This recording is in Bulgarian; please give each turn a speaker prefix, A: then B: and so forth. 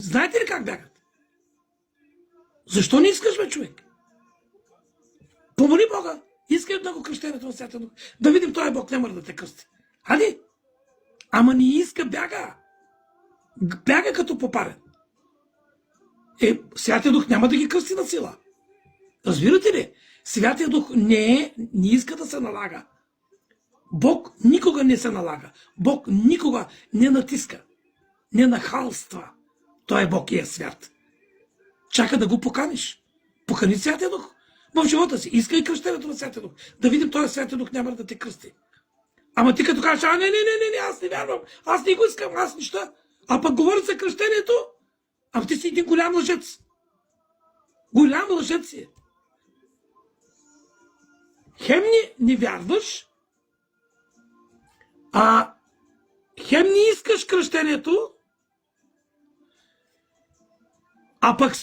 A: Знаете ли как бягат? Защо не искаш, бе, човек? Помоли Бога. Искай много кръщението на Святия Дух. Да видим, той Бог няма да те кръсти. Хади? Ама не иска, бяга. Бяга като попарен. Святия Дух няма да ги кръсти на сила. Разбирате ли? Святия Дух не иска да се налага. Бог никога не се налага. Бог никога не натиска. Не нахалства. Той е Бог и е свят. Чака да го поканиш. Покани Святия Дух в живота си. Искай кръщението на Святия Дух. Да видим, този Святия Дух няма да те кръсти. Ама ти като кажеш, не, аз не вярвам, аз не го искам, аз неща. А пък говори за кръщението, ама ти си един голям лъжец. Голям лъжец си. Хем не вярваш, хем не искаш кръщението, а пък